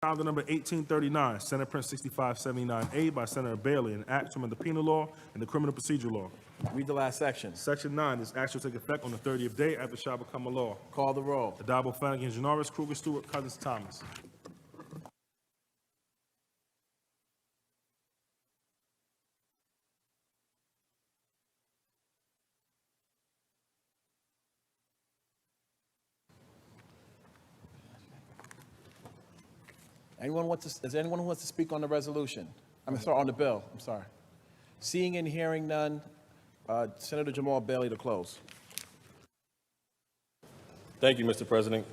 Calendar number 1839, Senate Print 6579A by Senator Bailey, an act to amend the penal law and the criminal procedure law. Read the last section. Section 9, this act shall take effect on the 30th day after it shall become a law. Call the roll. Adabo, Flanagan, Janoris, Krueger, Stewart, Cousins, Thomas. Is there anyone who wants to speak on the resolution? Sorry, on the bill. I'm sorry. Seeing and hearing none, Senator Jamal Bailey to close. Thank you, Mr. President.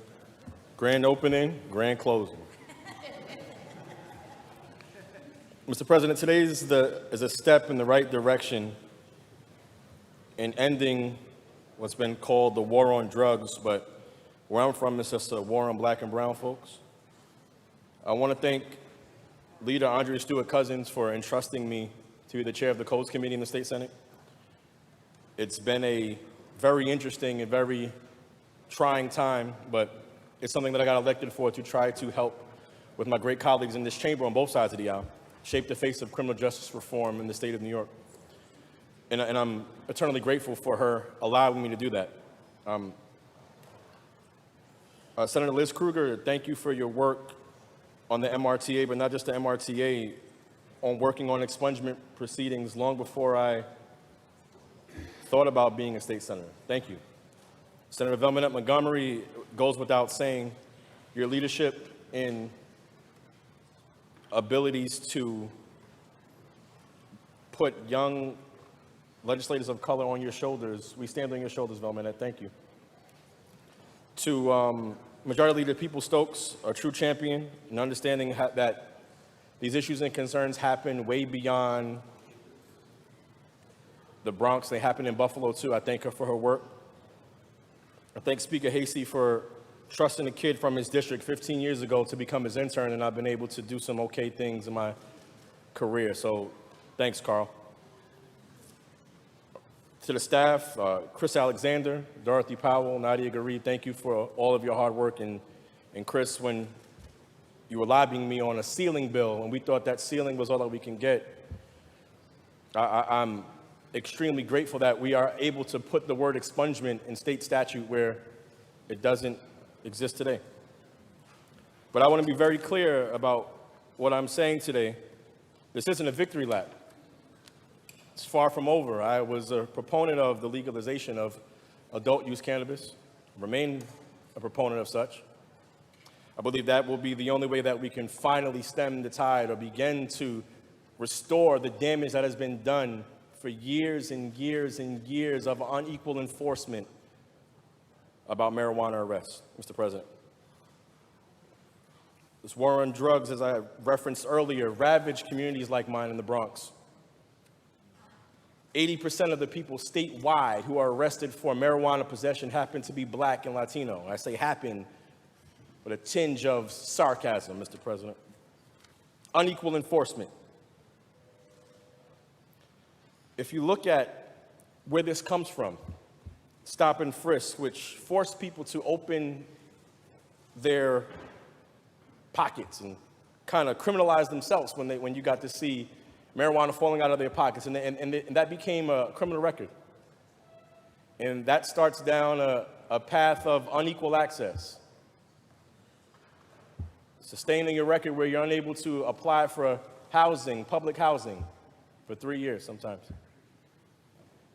Grand opening, grand closing. Mr. President, today is a step in the right direction in ending what's been called the war on drugs, but where I'm from, it's just a war on black and brown folks. I want to thank Leader Andrea Stewart Cousins for entrusting me to be the chair of the Codes Committee in the State Senate. It's been a very interesting and very trying time, but it's something that I got elected for to try to help with my great colleagues in this chamber on both sides of the aisle, shape the face of criminal justice reform in the state of New York. And I'm eternally grateful for her allowing me to do that. Senator Liz Krueger, thank you for your work on the MRTA, but not just the MRTA, on working on expungement proceedings long before I thought about being a state senator. Thank you. Senator Diane Montgomery, goes without saying, your leadership in abilities to put young legislators of color on your shoulders. We stand on your shoulders, Velmanette. Thank you. To Majority Leader People-Stokes, a true champion in understanding that these issues and concerns happen way beyond the Bronx. They happen in Buffalo, too. I thank her for her work. I thank Speaker Hasty for trusting a kid from his district 15 years ago to become his intern, and I've been able to do some okay things in my career. So thanks, Carl. To the staff, Chris Alexander, Dorothy Powell, Nadia Gareed, thank you for all of your hard work. And Chris, when you were lobbying me on a ceiling bill, and we thought that ceiling was all that we can get, I'm extremely grateful that we are able to put the word expungement in state statute where it doesn't exist today. But I want to be very clear about what I'm saying today. This isn't a victory lap. It's far from over. I was a proponent of the legalization of adult use cannabis, remain a proponent of such. I believe that will be the only way that we can finally stem the tide or begin to restore the damage that has been done for years and years and years of unequal enforcement about marijuana arrests, Mr. President. This war on drugs, as I referenced earlier, ravaged communities like mine in the Bronx. 80% of the people statewide who are arrested for marijuana possession happen to be black and Latino. I say happen with a tinge of sarcasm, Mr. President. Unequal enforcement. If you look at where this comes from, stop and frisk, which force people to open their pockets and kind of criminalize themselves when you got to see marijuana falling out of their pockets, and that became a criminal record. And that starts down a path of unequal access. Sustaining your record where you're unable to apply for housing, public housing, for 3 years sometimes.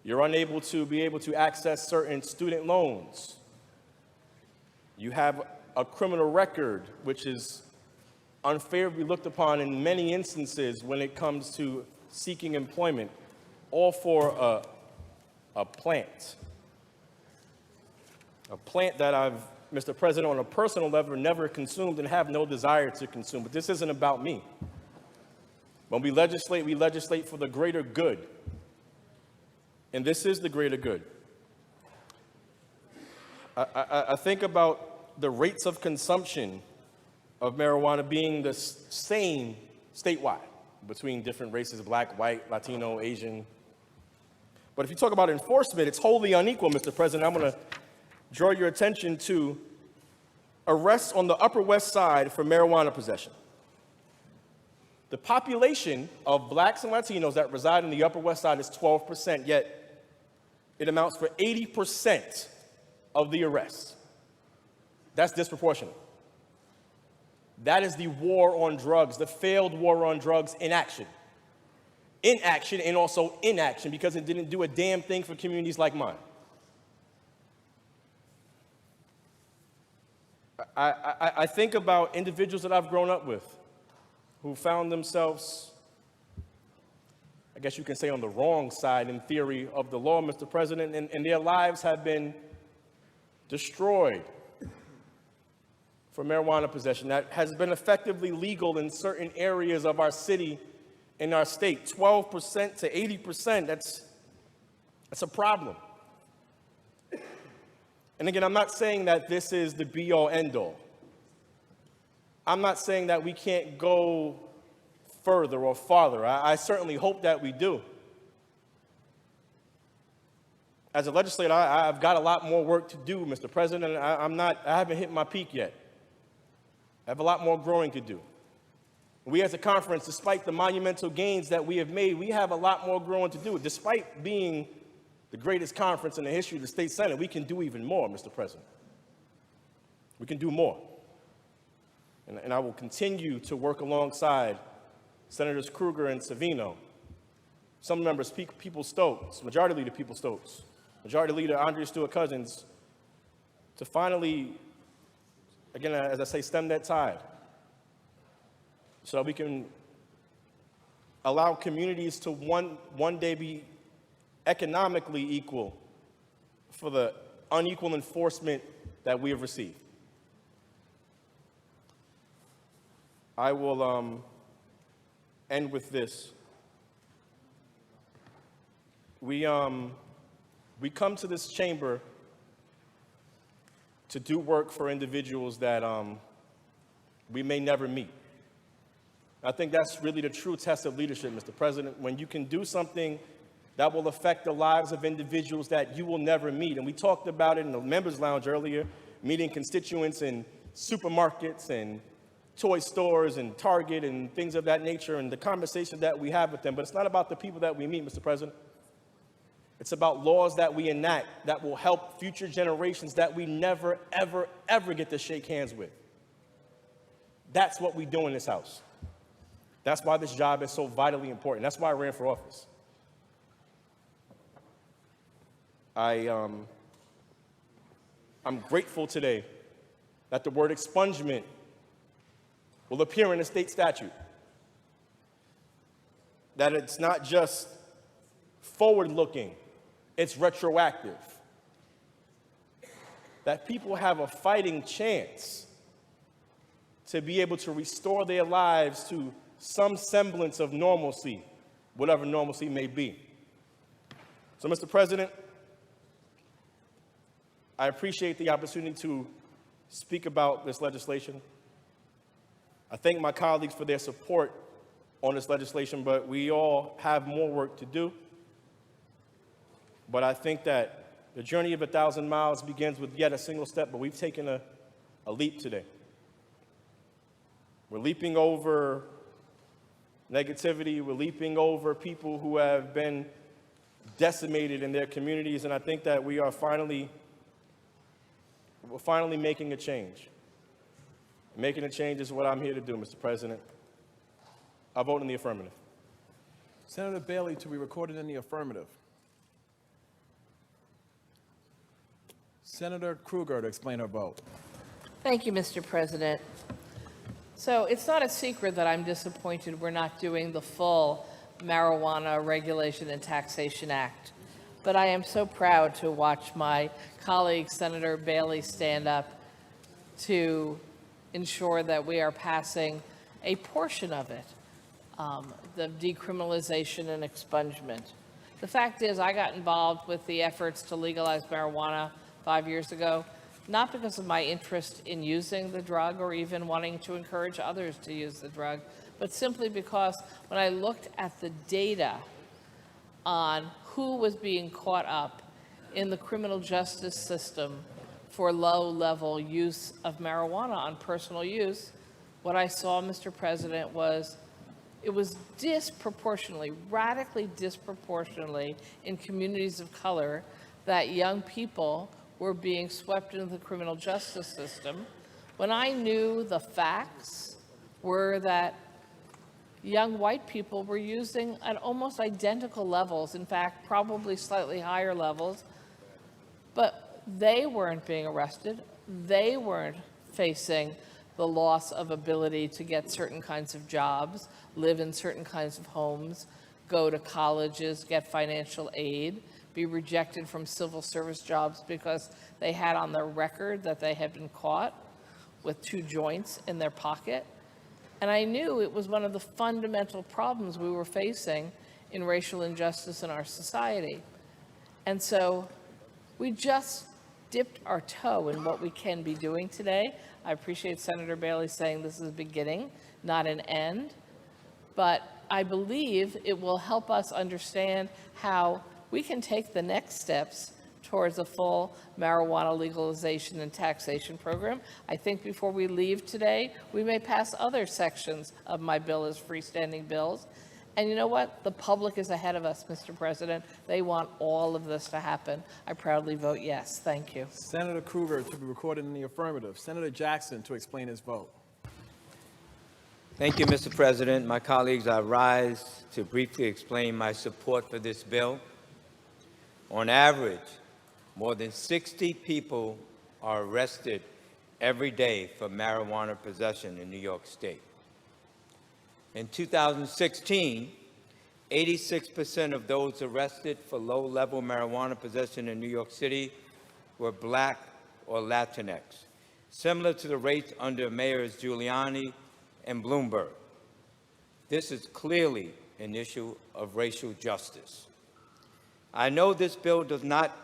You're unable to be able to access certain student loans. You have a criminal record, which is unfairly looked upon in many instances when it comes to seeking employment, all for a plant. A plant that I've, Mr. President, on a personal level, never consumed and have no desire to consume. But this isn't about me. When we legislate for the greater good. And this is the greater good. I think about the rates of consumption of marijuana being the same statewide between different races, black, white, Latino, Asian. But if you talk about enforcement, it's wholly unequal, Mr. President. I'm going to draw your attention to arrests on the Upper West Side for marijuana possession. The population of blacks and Latinos that reside in the Upper West Side is 12%, yet it amounts for 80% of the arrests. That's disproportionate. That is the war on drugs, the failed war on drugs in action. In action and also inaction, because it didn't do a damn thing for communities like mine. I think about individuals that I've grown up with who found themselves, I guess you can say, on the wrong side in theory of the law, Mr. President, and their lives have been destroyed for marijuana possession that has been effectively legal in certain areas of our city and our state. 12% to 80%, that's a problem. And again, I'm not saying that this is the be-all, end-all. I'm not saying that we can't go further or farther. I certainly hope that we do. As a legislator, I've got a lot more work to do, Mr. President. I haven't hit my peak yet. I have a lot more growing to do. We as a conference, despite the monumental gains that we have made, we have a lot more growing to do. Despite being the greatest conference in the history of the state Senate, we can do even more, Mr. President. We can do more. And I will continue to work alongside Senators Krueger and Savino, some members, People Stokes, Majority Leader People Stokes, Majority Leader Andrea Stewart-Cousins, to finally, again, as I say, stem that tide so that we can allow communities to one day be economically equal for the unequal enforcement that we have received. I will end with this. We come to this chamber to do work for individuals that we may never meet. I think that's really the true test of leadership, Mr. President, when you can do something that will affect the lives of individuals that you will never meet. And we talked about it in the members' lounge earlier, meeting constituents in supermarkets and toy stores and Target and things of that nature, and the conversation that we have with them. But it's not about the people that we meet, Mr. President. It's about laws that we enact that will help future generations that we never, ever, ever get to shake hands with. That's what we do in this House. That's why this job is so vitally important. That's why I ran for office. I'm grateful today that the word expungement will appear in the state statute. That it's not just forward-looking, it's retroactive. That people have a fighting chance to be able to restore their lives to some semblance of normalcy, whatever normalcy may be. So, Mr. President, I appreciate the opportunity to speak about this legislation. I thank my colleagues for their support on this legislation, but we all have more work to do. But I think that the journey of 1,000 miles begins with yet a single step, but we've taken a leap today. We're leaping over negativity. We're leaping over people who have been decimated in their communities, and I think that we're finally making a change. Making a change is what I'm here to do, Mr. President. I vote in the affirmative. Senator Bailey to be recorded in the affirmative. Senator Krueger to explain her vote. Thank you, Mr. President. So it's not a secret that I'm disappointed we're not doing the full Marijuana Regulation and Taxation Act. But I am so proud to watch my colleague, Senator Bailey, stand up to ensure that we are passing a portion of it, the decriminalization and expungement. The fact is, I got involved with the efforts to legalize marijuana 5 years ago, not because of my interest in using the drug or even wanting to encourage others to use the drug, but simply because when I looked at the data on who was being caught up in the criminal justice system for low-level use of marijuana on personal use, what I saw, Mr. President, was it was disproportionately, radically disproportionately in communities of color that young people were being swept into the criminal justice system, when I knew the facts were that young white people were using at almost identical levels, in fact, probably slightly higher levels, but they weren't being arrested. They weren't facing the loss of ability to get certain kinds of jobs, live in certain kinds of homes, go to colleges, get financial aid, be rejected from civil service jobs because they had on their record that they had been caught with 2 joints in their pocket. And I knew it was one of the fundamental problems we were facing in racial injustice in our society. And so we just dipped our toe in what we can be doing today. I appreciate Senator Bailey saying this is a beginning, not an end. But I believe it will help us understand how we can take the next steps towards a full marijuana legalization and taxation program. I think before we leave today, we may pass other sections of my bill as freestanding bills. And you know what? The public is ahead of us, Mr. President. They want all of this to happen. I proudly vote yes. Thank you. Senator Krueger to be recorded in the affirmative. Senator Jackson to explain his vote. Thank you, Mr. President. My colleagues, I rise to briefly explain my support for this bill. On average, more than 60 people are arrested every day for marijuana possession in New York State. In 2016, 86% of those arrested for low-level marijuana possession in New York City were Black or Latinx, similar to the rates under Mayors Giuliani and Bloomberg. This is clearly an issue of racial justice. I know this bill does not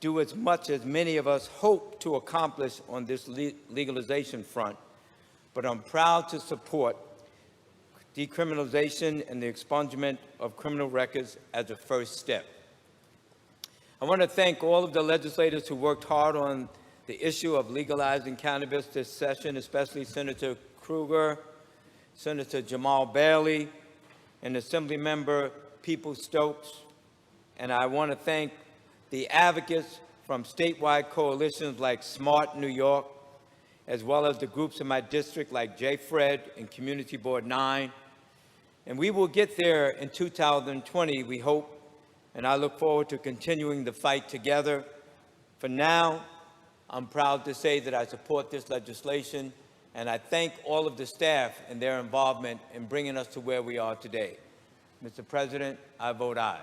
do as much as many of us hope to accomplish on this legalization front, but I'm proud to support decriminalization and the expungement of criminal records as a first step. I want to thank all of the legislators who worked hard on the issue of legalizing cannabis this session, especially Senator Krueger, Senator Jamal Bailey, and Assemblymember Peoples-Stokes. And I want to thank the advocates from statewide coalitions like SMART New York, as well as the groups in my district like JFRED and Community Board 9. And we will get there in 2020, we hope, and I look forward to continuing the fight together. For now, I'm proud to say that I support this legislation, and I thank all of the staff and their involvement in bringing us to where we are today. Mr. President, I vote aye.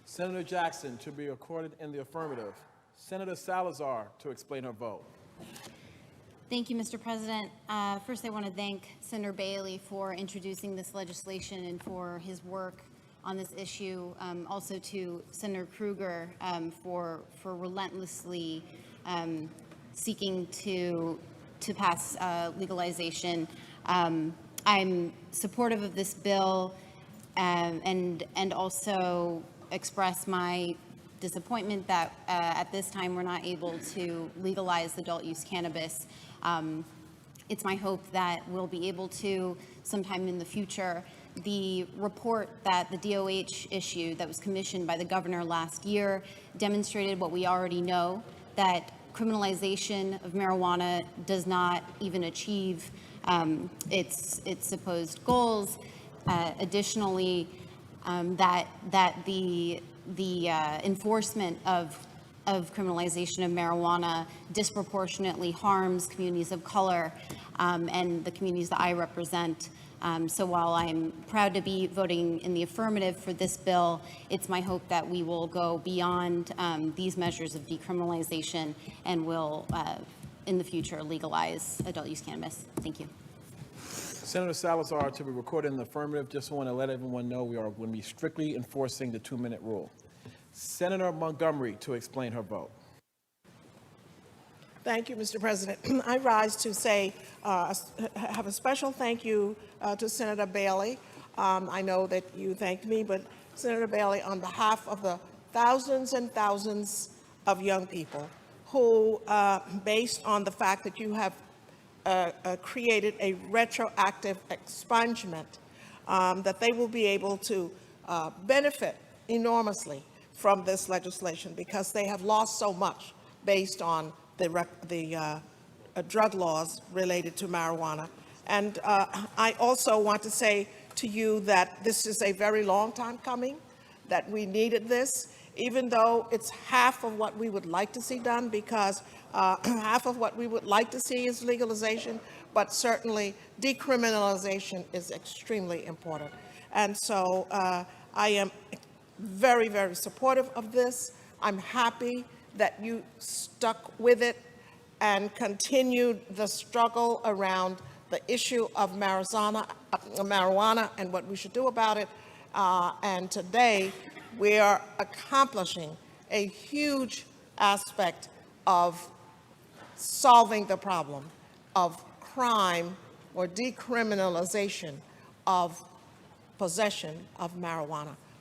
Senator Jackson to be recorded in the affirmative. Senator Salazar to explain her vote. Thank you, Mr. President. First, I want to thank Senator Bailey for introducing this legislation and for his work on this issue. Also to Senator Krueger for relentlessly seeking to pass legalization. I'm supportive of this bill and also express my disappointment that at this time we're not able to legalize adult use cannabis. It's my hope that we'll be able to sometime in the future. The report that the DOH issued that was commissioned by the governor last year demonstrated what we already know, that criminalization of marijuana does not even achieve its supposed goals. Additionally, that the enforcement of criminalization of marijuana disproportionately harms communities of color and the communities that I represent. So while I'm proud to be voting in the affirmative for this bill, it's my hope that we will go beyond these measures of decriminalization and will, in the future, legalize adult use cannabis. Thank you. Senator Salazar to be recorded in the affirmative. Just want to let everyone know we are going to be strictly enforcing the 2-minute rule. Senator Montgomery to explain her vote. Thank you, Mr. President. I rise to say, have a special thank you to Senator Bailey. I know that you thanked me, but Senator Bailey, on behalf of the thousands and thousands of young people who, based on the fact that you have created a retroactive expungement that they will be able to benefit enormously from this legislation because they have lost so much based on the drug laws related to marijuana. And I also want to say to you that this is a very long time coming, that we needed this, even though it's half of what we would like to see done, because half of what we would like to see is legalization, but certainly decriminalization is extremely important. And so I am very, very supportive of this. I'm happy that you stuck with it and continued the struggle around the issue of marijuana and what we should do about it. And today, we are accomplishing a huge aspect of solving the problem of crime or decriminalization of possession of marijuana.